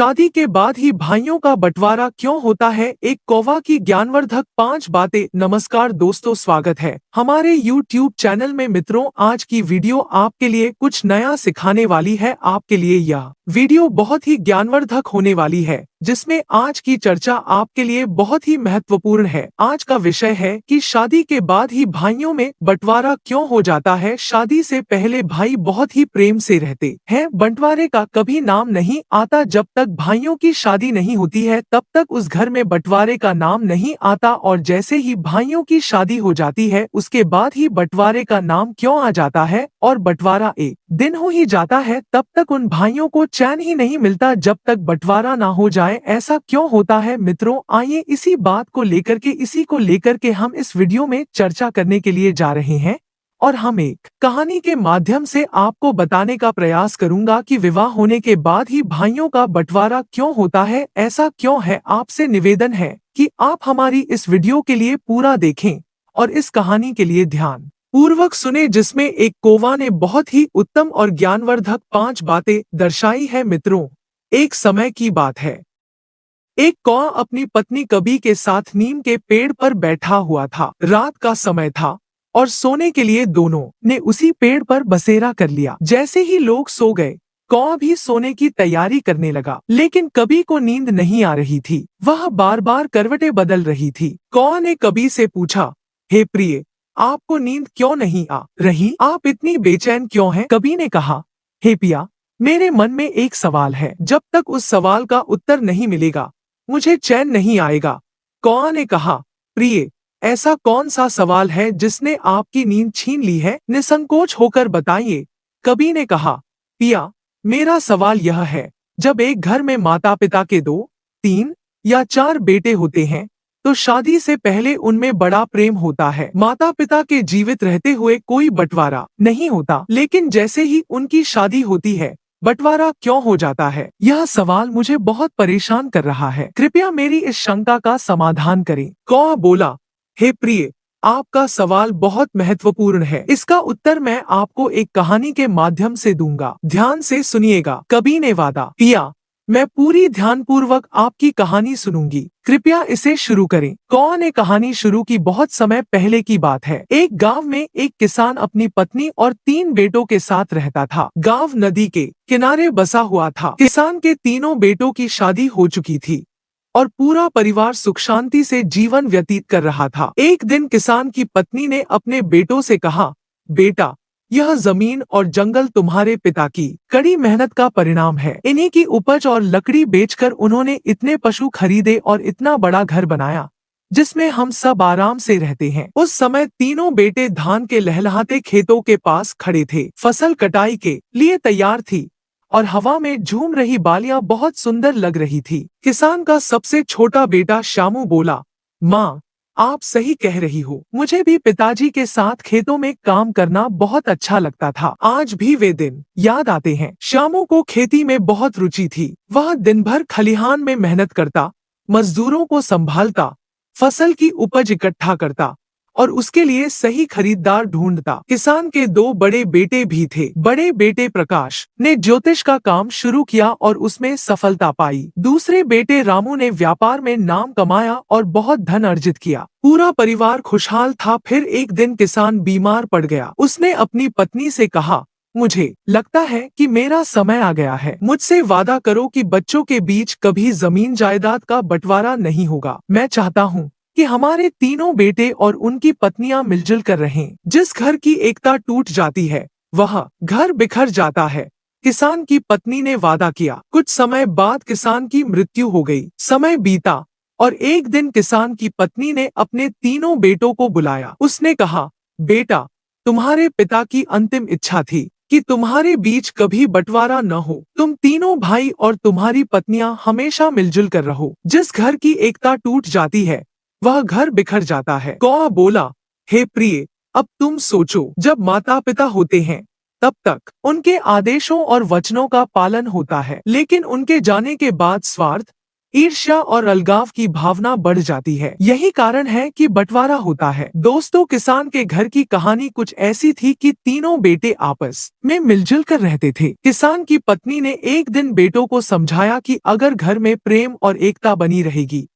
शादी के बाद ही भाइयों का बंटवारा क्यों होता है? एक कौवा की ज्ञानवर्धक 5 बातें। नमस्कार दोस्तों, स्वागत है हमारे YouTube चैनल में। मित्रों, आज की वीडियो आपके लिए कुछ नया सिखाने वाली है। आपके लिए यह वीडियो बहुत ही ज्ञानवर्धक होने वाली है, जिसमें आज की चर्चा आपके लिए बहुत ही महत्वपूर्ण है। आज का विषय है कि शादी के बाद ही भाइयों में बंटवारा क्यों हो जाता है। शादी से पहले भाई बहुत ही प्रेम से रहते हैं। बंटवारे का कभी नाम नहीं आता। जब तक भाइयों की शादी नहीं होती है, तब तक उस घर में बंटवारे का नाम नहीं आता, और जैसे ही भाइयों की शादी हो जाती है, उसके बाद ही बंटवारे का नाम क्यों आ जाता है। और बंटवारा एक दिन हो ही जाता है, तब तक उन भाइयों को चैन ही नहीं मिलता जब तक बंटवारा ना हो जाए। ऐसा क्यों होता है मित्रों? आइए इसी बात को लेकर के हम इस वीडियो में चर्चा करने के लिए जा रहे हैं। और हम एक कहानी के माध्यम से आपको बताने का प्रयास करूंगा कि विवाह होने के बाद ही भाइयों का बंटवारा क्यों होता है। ऐसा क्यों है? आपसे निवेदन है कि आप हमारी इस वीडियो के लिए पूरा देखें और इस कहानी के लिए ध्यान पूर्वक सुने, जिसमें एक कौवा ने बहुत ही उत्तम और ज्ञानवर्धक 5 बातें दर्शाई है। मित्रों, एक समय की बात है। एक कौवा अपनी पत्नी कबी के साथ नीम के पेड़ पर बैठा हुआ था। रात का समय था और सोने के लिए दोनों ने उसी पेड़ पर बसेरा कर लिया। जैसे ही लोग सो गए, कौवा भी सोने की तैयारी करने लगा, लेकिन कबी को नींद नहीं आ रही थी। वह बार बार करवटें बदल रही थी। कौवा ने कबी से पूछा, हे प्रिय, आपको नींद क्यों नहीं आ रही? आप इतनी बेचैन क्यों हैं? कबी ने कहा, हे पिया, मेरे मन में एक सवाल है। जब तक उस सवाल का उत्तर नहीं मिलेगा, मुझे चैन नहीं आएगा। कौवा ने कहा, प्रिय, ऐसा कौन सा सवाल है जिसने आपकी नींद छीन ली है? निसंकोच होकर बताइए। कबी ने कहा, पिया, मेरा सवाल यह है, जब एक घर में माता पिता के 2, 3 या 4 बेटे होते हैं, तो शादी से पहले उनमें बड़ा प्रेम होता है। माता पिता के जीवित रहते हुए कोई बंटवारा नहीं होता, लेकिन जैसे ही उनकी शादी होती है, बंटवारा क्यों हो जाता है? यह सवाल मुझे बहुत परेशान कर रहा है। कृपया मेरी इस शंका का समाधान करें। कौवा बोला, हे प्रिय, आपका सवाल बहुत महत्वपूर्ण है। इसका उत्तर मैं आपको एक कहानी के माध्यम से दूंगा। ध्यान से सुनिएगा। कबी ने वादा किया, मैं पूरी ध्यानपूर्वक आपकी कहानी सुनूंगी। कृपया इसे शुरू करें। कौवा ने कहानी शुरू की। बहुत समय पहले की बात है। एक गांव में एक किसान अपनी पत्नी और 3 बेटों के साथ रहता था। गांव नदी के किनारे बसा हुआ था। किसान के तीनों बेटों की शादी हो चुकी थी और पूरा परिवार सुख शांति से जीवन व्यतीत कर रहा था। एक दिन किसान की पत्नी ने अपने बेटों से कहा, बेटा, यह जमीन और जंगल तुम्हारे पिता की कड़ी मेहनत का परिणाम है। इन्हीं की उपज और लकड़ी बेचकर उन्होंने इतने पशु खरीदे और इतना बड़ा घर बनाया, जिसमें हम सब आराम से रहते हैं। उस समय तीनों बेटे धान के लहलहाते खेतों के पास खड़े थे। फसल कटाई के लिए तैयार थी और हवा में झूम रही बालियां बहुत सुंदर लग रही थी। किसान का सबसे छोटा बेटा श्यामू बोला, माँ, आप सही कह रही हो। मुझे भी पिताजी के साथ खेतों में काम करना बहुत अच्छा लगता था। आज भी वे दिन याद आते हैं। श्यामू को खेती में बहुत रुचि थी। वह दिन भर खलिहान में मेहनत करता, मजदूरों को संभालता, फसल की उपज इकट्ठा करता और उसके लिए सही खरीदार ढूंढता। किसान के 2 बड़े बेटे भी थे। बड़े बेटे प्रकाश ने ज्योतिष का काम शुरू किया और उसमें सफलता पाई। दूसरे बेटे रामू ने व्यापार में नाम कमाया और बहुत धन अर्जित किया। पूरा परिवार खुशहाल था। फिर एक दिन किसान बीमार पड़ गया। उसने अपनी पत्नी से कहा, मुझे लगता है कि मेरा समय आ गया है। मुझसे वादा करो कि बच्चों के बीच कभी जमीन जायदाद का बंटवारा नहीं होगा। मैं चाहता हूँ कि हमारे तीनों बेटे और उनकी पत्नियां मिलजुल कर रहें। जिस घर की एकता टूट जाती है, वह घर बिखर जाता है। किसान की पत्नी ने वादा किया। कुछ समय बाद किसान की मृत्यु हो गई। समय बीता और एक दिन किसान की पत्नी ने अपने तीनों बेटों को बुलाया। उसने कहा, बेटा, तुम्हारे पिता की अंतिम इच्छा थी कि तुम्हारे बीच कभी बंटवारा न हो। तुम तीनों भाई और तुम्हारी पत्नियां हमेशा मिलजुल कर रहो। जिस घर की एकता टूट जाती है, वह घर बिखर जाता है। कौवा बोला, हे प्रिय, अब तुम सोचो, जब माता पिता होते हैं, तब तक उनके आदेशों और वचनों का पालन होता है, लेकिन उनके जाने के बाद स्वार्थ, ईर्ष्या और अलगाव की भावना बढ़ जाती है। यही कारण है कि बंटवारा होता है। दोस्तों, किसान के घर की कहानी कुछ ऐसी थी कि तीनों बेटे आपस में मिलजुल कर रहते थे। किसान की पत्नी ने एक दिन बेटों को समझाया कि अगर घर में प्रेम और एकता बनी रहेगी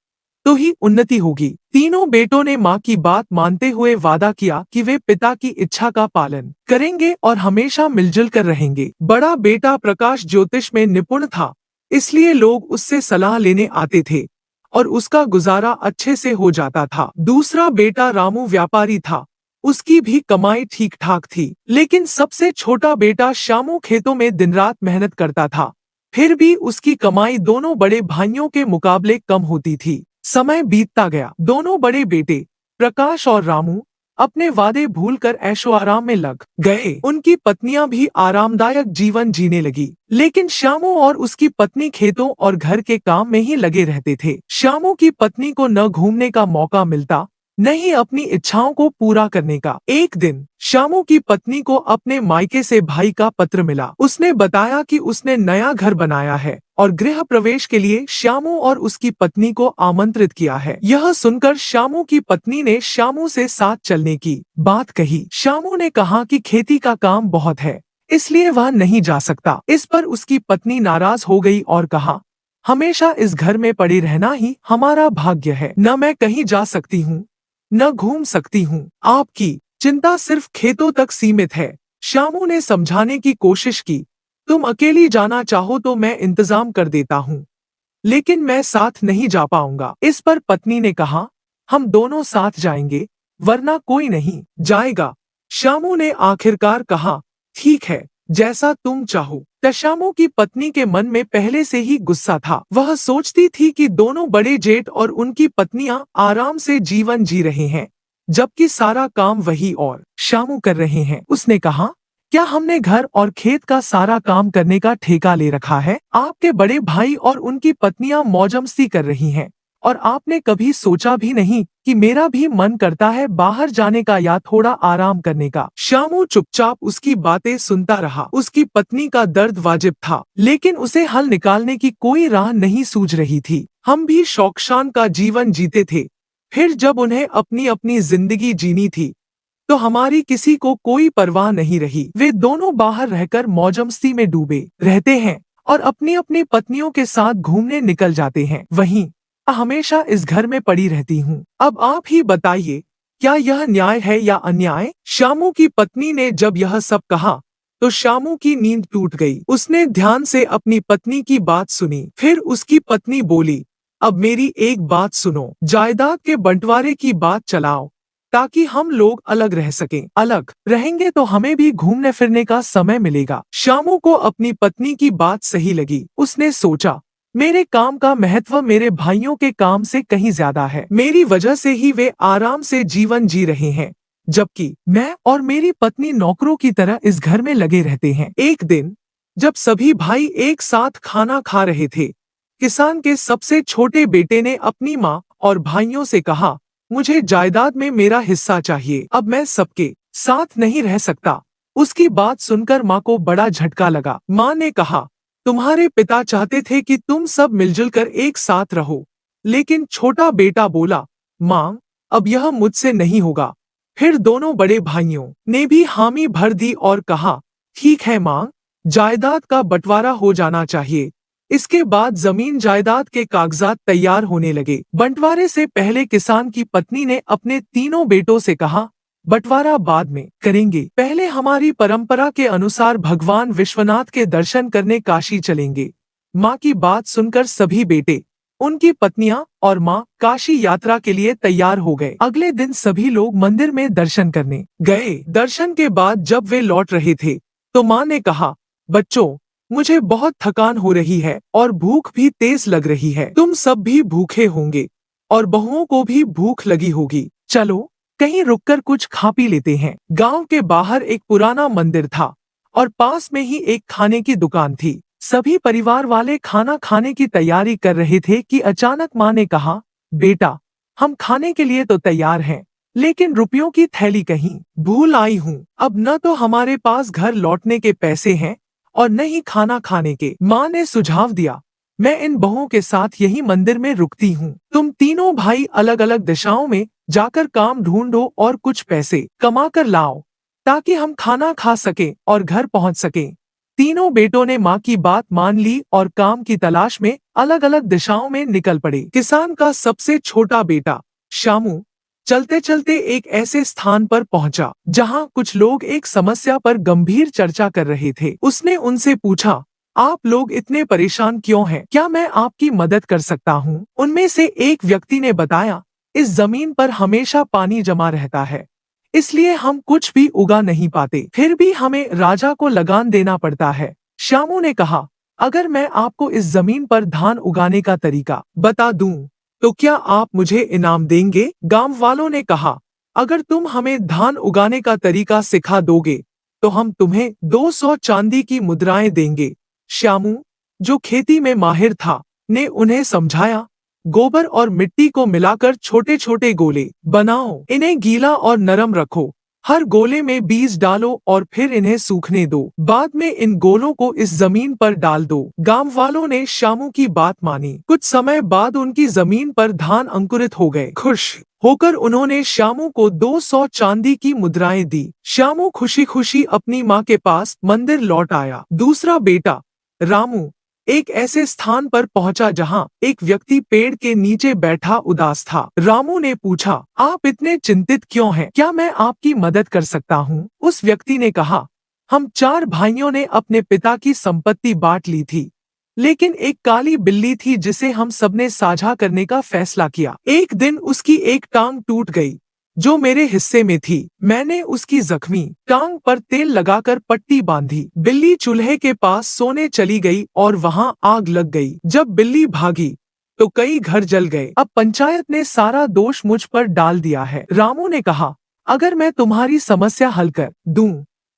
तो ही उन्नति होगी। तीनों बेटों ने माँ की बात मानते हुए वादा किया कि वे पिता की इच्छा का पालन करेंगे और हमेशा मिलजुल कर रहेंगे। बड़ा बेटा प्रकाश ज्योतिष में निपुण था, इसलिए लोग उससे सलाह लेने आते थे और उसका गुजारा अच्छे से हो जाता था। दूसरा बेटा रामू व्यापारी था, उसकी भी कमाई ठीक ठाक थी। लेकिन सबसे छोटा बेटा श्यामू खेतों में दिन रात मेहनत करता था, फिर भी उसकी कमाई दोनों बड़े भाइयों के मुकाबले कम होती थी। समय बीतता गया, दोनों बड़े बेटे प्रकाश और रामू अपने वादे भूलकर ऐशो आराम में लग गए। उनकी पत्नियां भी आरामदायक जीवन जीने लगी, लेकिन श्यामू और उसकी पत्नी खेतों और घर के काम में ही लगे रहते थे। श्यामू की पत्नी को न घूमने का मौका मिलता, न ही अपनी इच्छाओं को पूरा करने का। एक दिन श्यामू की पत्नी को अपने मायके से भाई का पत्र मिला। उसने बताया कि उसने नया घर बनाया है और गृह प्रवेश के लिए श्यामू और उसकी पत्नी को आमंत्रित किया है। यह सुनकर श्यामू की पत्नी ने श्यामू से साथ चलने की बात कही। श्यामू ने कहा कि खेती का काम बहुत है, इसलिए वह नहीं जा सकता। इस पर उसकी पत्नी नाराज हो गई और कहा, हमेशा इस घर में पड़े रहना ही हमारा भाग्य है। न मैं कहीं जा सकती हूँ, न घूम सकती हूँ। आपकी चिंता सिर्फ खेतों तक सीमित है। श्यामू ने समझाने की कोशिश की, तुम अकेली जाना चाहो तो मैं इंतजाम कर देता हूँ, लेकिन मैं साथ नहीं जा पाऊंगा। इस पर पत्नी ने कहा, हम दोनों साथ जाएंगे, वरना कोई नहीं जाएगा। श्यामू ने आखिरकार कहा, ठीक है, जैसा तुम चाहो। श्यामू की पत्नी के मन में पहले से ही गुस्सा था। वह सोचती थी कि दोनों बड़े जेठ और उनकी पत्नियां आराम से जीवन जी रहे हैं, जबकि सारा काम वही और श्यामू कर रहे हैं। उसने कहा, क्या हमने घर और खेत का सारा काम करने का ठेका ले रखा है? आपके बड़े भाई और उनकी पत्नियां मौज-मस्ती कर रही हैं, और आपने कभी सोचा भी नहीं कि मेरा भी मन करता है बाहर जाने का या थोड़ा आराम करने का। श्यामू चुपचाप उसकी बातें सुनता रहा। उसकी पत्नी का दर्द वाजिब था, लेकिन उसे हल निकालने की कोई राह नहीं सूझ रही थी। हम भी शौकशान का जीवन जीते थे, फिर जब उन्हें अपनी अपनी जिंदगी जीनी थी तो हमारी किसी को कोई परवाह नहीं रही। वे दोनों बाहर रहकर मौज-मस्ती में डूबे रहते हैं और अपनी अपनी पत्नियों के साथ घूमने निकल जाते हैं। वहीं हमेशा इस घर में पड़ी रहती हूँ। अब आप ही बताइए, क्या यह न्याय है या अन्याय? श्यामू की पत्नी ने जब यह सब कहा तो श्यामू की नींद टूट गई। उसने ध्यान से अपनी पत्नी की बात सुनी। फिर उसकी पत्नी बोली, अब मेरी एक बात सुनो, जायदाद के बंटवारे की बात चलाओ ताकि हम लोग अलग रह सकें। अलग रहेंगे तो हमें भी घूमने फिरने का समय मिलेगा। श्यामू को अपनी पत्नी की बात सही लगी। उसने सोचा, मेरे काम का महत्व मेरे भाइयों के काम से कहीं ज्यादा है। मेरी वजह से ही वे आराम से जीवन जी रहे हैं, जबकि मैं और मेरी पत्नी नौकरों की तरह इस घर में लगे रहते हैं। एक दिन जब सभी भाई एक साथ खाना खा रहे थे, किसान के सबसे छोटे बेटे ने अपनी माँ और भाइयों से कहा, मुझे जायदाद में मेरा हिस्सा चाहिए। अब मैं सबके साथ नहीं रह सकता। उसकी बात सुनकर माँ को बड़ा झटका लगा। माँ ने कहा, तुम्हारे पिता चाहते थे कि तुम सब मिलजुल कर एक साथ रहो, लेकिन छोटा बेटा बोला, माँ, अब यह मुझसे नहीं होगा। फिर दोनों बड़े भाइयों ने भी हामी भर दी और कहा, ठीक है माँ, जायदाद का बंटवारा हो जाना चाहिए। इसके बाद जमीन जायदाद के कागजात तैयार होने लगे। बंटवारे से पहले किसान की पत्नी ने अपने तीनों बेटों से कहा, बंटवारा बाद में करेंगे, पहले हमारी परंपरा के अनुसार भगवान विश्वनाथ के दर्शन करने काशी चलेंगे। माँ की बात सुनकर सभी बेटे, उनकी पत्नियां और माँ काशी यात्रा के लिए तैयार हो गए। अगले दिन सभी लोग मंदिर में दर्शन करने गए। दर्शन के बाद जब वे लौट रहे थे तो माँ ने कहा, बच्चों, मुझे बहुत थकान हो रही है और भूख भी तेज लग रही है। तुम सब भी भूखे होंगे और बहुओं को भी भूख लगी होगी। चलो कहीं रुककर कुछ खा पी लेते हैं। गांव के बाहर एक पुराना मंदिर था और पास में ही एक खाने की दुकान थी। सभी परिवार वाले खाना खाने की तैयारी कर रहे थे कि अचानक माँ ने कहा, बेटा, हम खाने के लिए तो तैयार हैं, लेकिन रुपयों की थैली कहीं भूल आई हूँ। अब न तो हमारे पास घर लौटने के पैसे हैं और न ही खाना खाने के। माँ ने सुझाव दिया, मैं इन बहुओं के साथ यही मंदिर में रुकती हूँ। तुम तीनों भाई अलग अलग दिशाओं में जाकर काम ढूंढो और कुछ पैसे कमा कर लाओ, ताकि हम खाना खा सकें और घर पहुंच सकें। तीनों बेटों ने माँ की बात मान ली और काम की तलाश में अलग अलग दिशाओं में निकल पड़े। किसान का सबसे छोटा बेटा श्यामू चलते चलते एक ऐसे स्थान पर पहुंचा, जहां कुछ लोग एक समस्या पर गंभीर चर्चा कर रहे थे। उसने उनसे पूछा, आप लोग इतने परेशान क्यों हैं? क्या मैं आपकी मदद कर सकता हूँ? उनमें से एक व्यक्ति ने बताया, इस जमीन पर हमेशा पानी जमा रहता है, इसलिए हम कुछ भी उगा नहीं पाते। फिर भी हमें राजा को लगान देना पड़ता है। श्यामू ने कहा, अगर मैं आपको इस जमीन पर धान उगाने का तरीका बता दूं, तो क्या आप मुझे इनाम देंगे? गांव वालों ने कहा, अगर तुम हमें धान उगाने का तरीका सिखा दोगे, तो हम तुम्हें 200 चांदी की मुद्राएं देंगे। श्यामू, जो खेती में माहिर था, ने उन्हें समझाया, गोबर और मिट्टी को मिलाकर छोटे छोटे गोले बनाओ, इन्हें गीला और नरम रखो, हर गोले में बीज डालो और फिर इन्हें सूखने दो। बाद में इन गोलों को इस जमीन पर डाल दो। गांव वालों ने श्यामू की बात मानी। कुछ समय बाद उनकी जमीन पर धान अंकुरित हो गए। खुश होकर उन्होंने श्यामू को 200 चांदी की मुद्राएं दी। श्यामू खुशी खुशी अपनी माँ के पास मंदिर लौट आया। दूसरा बेटा रामू एक ऐसे स्थान पर पहुंचा जहां एक व्यक्ति पेड़ के नीचे बैठा उदास था। रामू ने पूछा, आप इतने चिंतित क्यों हैं? क्या मैं आपकी मदद कर सकता हूं? उस व्यक्ति ने कहा, हम 4 भाइयों ने अपने पिता की संपत्ति बांट ली थी, लेकिन एक काली बिल्ली थी जिसे हम सबने साझा करने का फैसला किया। एक दिन उसकी एक टांग टूट गई, जो मेरे हिस्से में थी। मैंने उसकी जख्मी टांग पर तेल लगाकर पट्टी बांधी। बिल्ली चूल्हे के पास सोने चली गई और वहां आग लग गई। जब बिल्ली भागी तो कई घर जल गए। अब पंचायत ने सारा दोष मुझ पर डाल दिया है। रामू ने कहा, अगर मैं तुम्हारी समस्या हल कर दूं,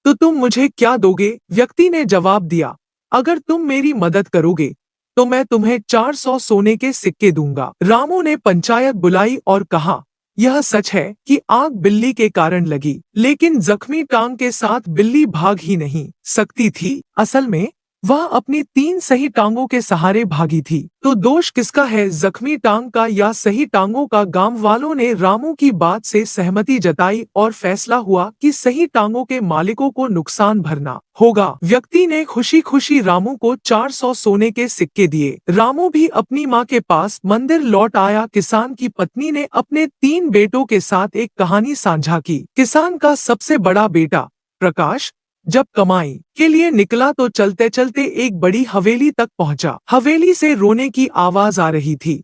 तो तुम मुझे क्या दोगे? व्यक्ति ने जवाब दिया, अगर तुम मेरी मदद करोगे, तो मैं तुम्हें 400 सोने के सिक्के दूंगा। रामू ने पंचायत बुलाई और कहा, यह सच है कि आग बिल्ली के कारण लगी, लेकिन जख्मी टांग के साथ बिल्ली भाग ही नहीं सकती थी। असल में वह अपनी 3 सही टांगों के सहारे भागी थी। तो दोष किसका है, जख्मी टांग का या सही टांगों का? गांव वालों ने रामू की बात से सहमति जताई और फैसला हुआ कि सही टांगों के मालिकों को नुकसान भरना होगा। व्यक्ति ने खुशी खुशी रामू को 400 सोने के सिक्के दिए। रामू भी अपनी माँ के पास मंदिर लौट आया। किसान की पत्नी ने अपने 3 बेटों के साथ एक कहानी साझा की। किसान का सबसे बड़ा बेटा प्रकाश जब कमाई के लिए निकला तो चलते चलते एक बड़ी हवेली तक पहुंचा। हवेली से रोने की आवाज आ रही थी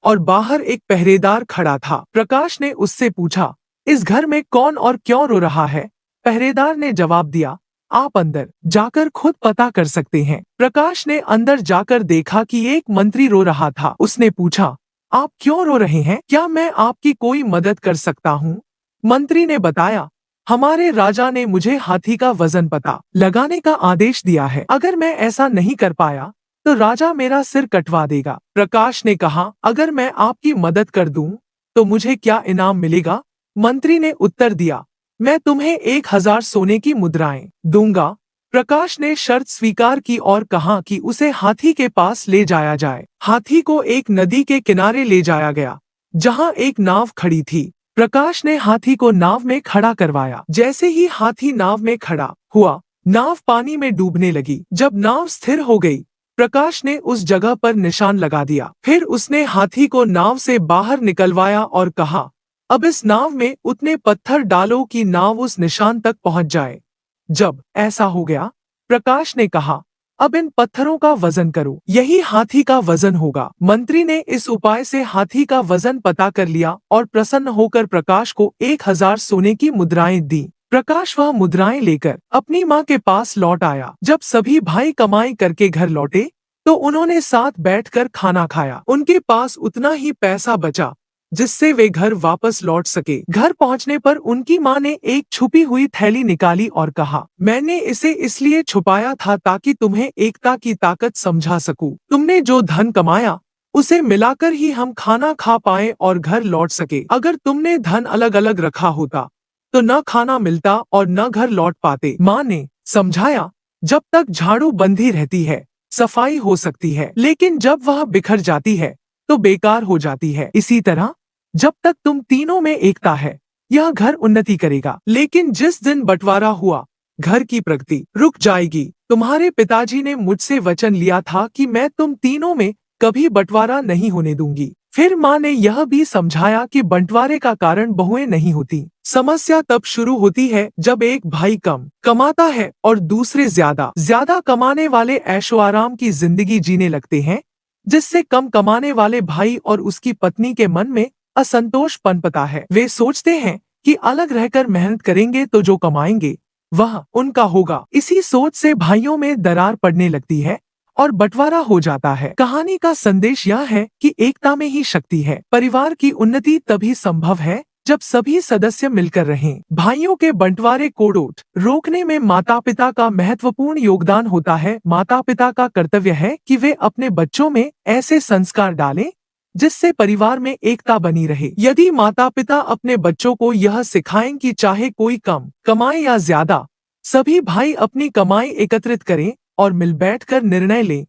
और बाहर एक पहरेदार खड़ा था। प्रकाश ने उससे पूछा, इस घर में कौन और क्यों रो रहा है? पहरेदार ने जवाब दिया, आप अंदर जाकर खुद पता कर सकते हैं। प्रकाश ने अंदर जाकर देखा कि एक मंत्री रो रहा था। उसने पूछा, आप क्यों रो रहे हैं? क्या मैं आपकी कोई मदद कर सकता हूँ? मंत्री ने बताया, हमारे राजा ने मुझे हाथी का वजन पता लगाने का आदेश दिया है। अगर मैं ऐसा नहीं कर पाया तो राजा मेरा सिर कटवा देगा। प्रकाश ने कहा, अगर मैं आपकी मदद कर दूं, तो मुझे क्या इनाम मिलेगा? मंत्री ने उत्तर दिया, मैं तुम्हें 1000 सोने की मुद्राएं दूंगा। प्रकाश ने शर्त स्वीकार की और कहा कि उसे हाथी के पास ले जाया जाए। हाथी को एक नदी के किनारे ले जाया गया, जहां एक नाव खड़ी थी। प्रकाश ने हाथी को नाव में खड़ा करवाया। जैसे ही हाथी नाव में खड़ा हुआ, नाव पानी में डूबने लगी। जब नाव स्थिर हो गई, प्रकाश ने उस जगह पर निशान लगा दिया। फिर उसने हाथी को नाव से बाहर निकलवाया और कहा, अब इस नाव में उतने पत्थर डालो कि नाव उस निशान तक पहुंच जाए। जब ऐसा हो गया, प्रकाश ने कहा, अब इन पत्थरों का वजन करो, यही हाथी का वजन होगा। मंत्री ने इस उपाय से हाथी का वजन पता कर लिया और प्रसन्न होकर प्रकाश को 1000 सोने की मुद्राएं दी। प्रकाश वह मुद्राएं लेकर अपनी माँ के पास लौट आया। जब सभी भाई कमाई करके घर लौटे, तो उन्होंने साथ बैठकर खाना खाया। उनके पास उतना ही पैसा बचा जिससे वे घर वापस लौट सके। घर पहुंचने पर उनकी माँ ने एक छुपी हुई थैली निकाली और कहा, मैंने इसे इसलिए छुपाया था ताकि तुम्हें एकता की ताकत समझा सकूं। तुमने जो धन कमाया, उसे मिलाकर ही हम खाना खा पाए और घर लौट सके। अगर तुमने धन अलग अलग रखा होता, तो न खाना मिलता और न घर लौट पाते। माँ ने समझाया, जब तक झाड़ू बंधी रहती है, सफाई हो सकती है, लेकिन जब वह बिखर जाती है तो बेकार हो जाती है। इसी तरह जब तक तुम तीनों में एकता है, यह घर उन्नति करेगा, लेकिन जिस दिन बंटवारा हुआ, घर की प्रगति रुक जाएगी। तुम्हारे पिताजी ने मुझसे वचन लिया था कि मैं तुम तीनों में कभी बंटवारा नहीं होने दूंगी। फिर माँ ने यह भी समझाया कि बंटवारे का कारण बहुएं नहीं होती। समस्या तब शुरू होती है जब एक भाई कम कमाता है और दूसरे ज्यादा कमाने वाले ऐशो आराम की जिंदगी जीने लगते हैं, जिससे कम कमाने वाले भाई और उसकी पत्नी के मन में असंतोष पनपता है। वे सोचते हैं कि अलग रहकर मेहनत करेंगे तो जो कमाएंगे वह उनका होगा। इसी सोच से भाइयों में दरार पड़ने लगती है और बंटवारा हो जाता है। कहानी का संदेश यह है कि एकता में ही शक्ति है। परिवार की उन्नति तभी संभव है जब सभी सदस्य मिलकर रहें। भाइयों के बंटवारे को रोकने में माता पिता का महत्वपूर्ण योगदान होता है। माता पिता का कर्तव्य है कि वे अपने बच्चों में ऐसे संस्कार डालें जिससे परिवार में एकता बनी रहे। यदि माता पिता अपने बच्चों को यह सिखाएं कि चाहे कोई कम कमाए या ज्यादा, सभी भाई अपनी कमाई एकत्रित करें और मिल बैठकर निर्णय लें,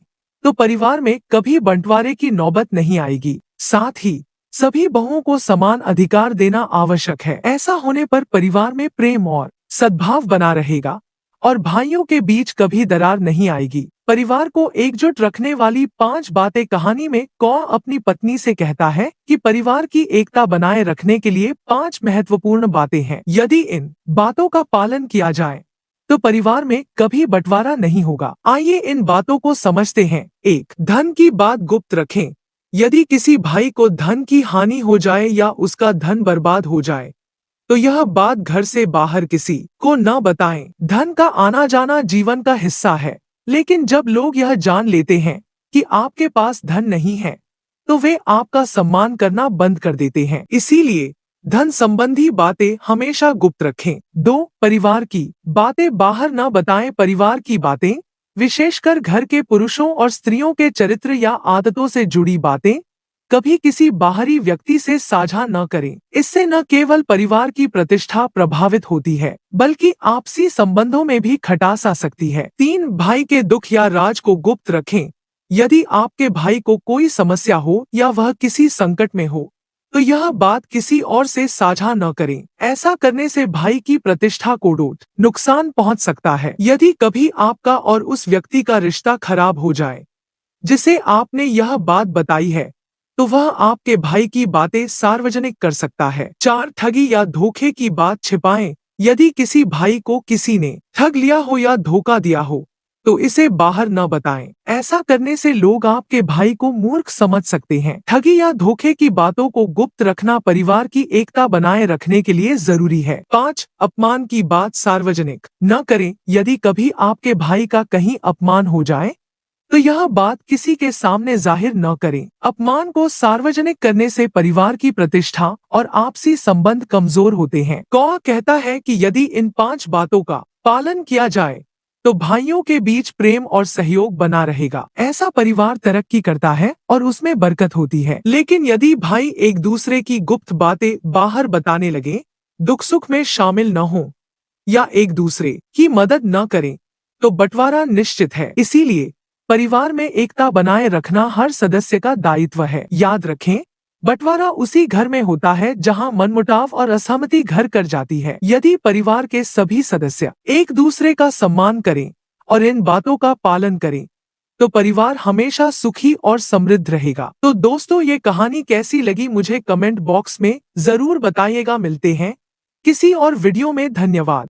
तो परिवार में कभी बंटवारे की नौबत नहीं आएगी। साथ ही सभी बहुओं को समान अधिकार देना आवश्यक है। ऐसा होने पर परिवार में प्रेम और सद्भाव बना रहेगा और भाइयों के बीच कभी दरार नहीं आएगी। परिवार को एकजुट रखने वाली 5 बातें। कहानी में कौ अपनी पत्नी से कहता है कि परिवार की एकता बनाए रखने के लिए 5 महत्वपूर्ण बातें हैं। यदि इन बातों का पालन किया जाए तो परिवार में कभी बंटवारा नहीं होगा। आइए इन बातों को समझते हैं। 1. धन की बात गुप्त रखें। यदि किसी भाई को धन की हानि हो जाए या उसका धन बर्बाद हो जाए तो यह बात घर से बाहर किसी को न बताएं। धन का आना जाना जीवन का हिस्सा है, लेकिन जब लोग यह जान लेते हैं कि आपके पास धन नहीं है तो वे आपका सम्मान करना बंद कर देते हैं। इसीलिए धन संबंधी बातें हमेशा गुप्त रखें। 2. परिवार की बातें बाहर न बताएं। परिवार की बातें, विशेषकर घर के पुरुषों और स्त्रियों के चरित्र या आदतों से जुड़ी बातें, कभी किसी बाहरी व्यक्ति से साझा न करें। इससे न केवल परिवार की प्रतिष्ठा प्रभावित होती है, बल्कि आपसी संबंधों में भी खटास आ सकती है। 3. भाई के दुख या राज को गुप्त रखें। यदि आपके भाई को कोई समस्या हो या वह किसी संकट में हो तो यह बात किसी और से साझा न करें। ऐसा करने से भाई की प्रतिष्ठा को नुकसान पहुंच सकता है। यदि कभी आपका और उस व्यक्ति का रिश्ता खराब हो जाए जिसे आपने यह बात बताई है, तो वह आपके भाई की बातें सार्वजनिक कर सकता है। 4. ठगी या धोखे की बात छिपाएं। यदि किसी भाई को किसी ने ठग लिया हो या धोखा दिया हो तो इसे बाहर न बताएं। ऐसा करने से लोग आपके भाई को मूर्ख समझ सकते हैं। ठगी या धोखे की बातों को गुप्त रखना परिवार की एकता बनाए रखने के लिए जरूरी है। 5. अपमान की बात सार्वजनिक न करें। यदि कभी आपके भाई का कहीं अपमान हो जाए तो यह बात किसी के सामने जाहिर न करें। अपमान को सार्वजनिक करने से परिवार की प्रतिष्ठा और आपसी संबंध कमजोर होते हैं। कौ कहता है कि यदि इन 5 बातों का पालन किया जाए तो भाइयों के बीच प्रेम और सहयोग बना रहेगा। ऐसा परिवार तरक्की करता है और उसमें बरकत होती है। लेकिन यदि भाई एक दूसरे की गुप्त बातें बाहर बताने लगे, दुख सुख में शामिल न हो या एक दूसरे की मदद न करें तो बंटवारा निश्चित है। इसीलिए परिवार में एकता बनाए रखना हर सदस्य का दायित्व है। याद रखें, बंटवारा उसी घर में होता है जहां मनमुटाव और असहमति घर कर जाती है। यदि परिवार के सभी सदस्य एक दूसरे का सम्मान करें और इन बातों का पालन करें तो परिवार हमेशा सुखी और समृद्ध रहेगा। तो दोस्तों, ये कहानी कैसी लगी मुझे कमेंट बॉक्स में जरूर बताइएगा। मिलते हैं किसी और वीडियो में। धन्यवाद।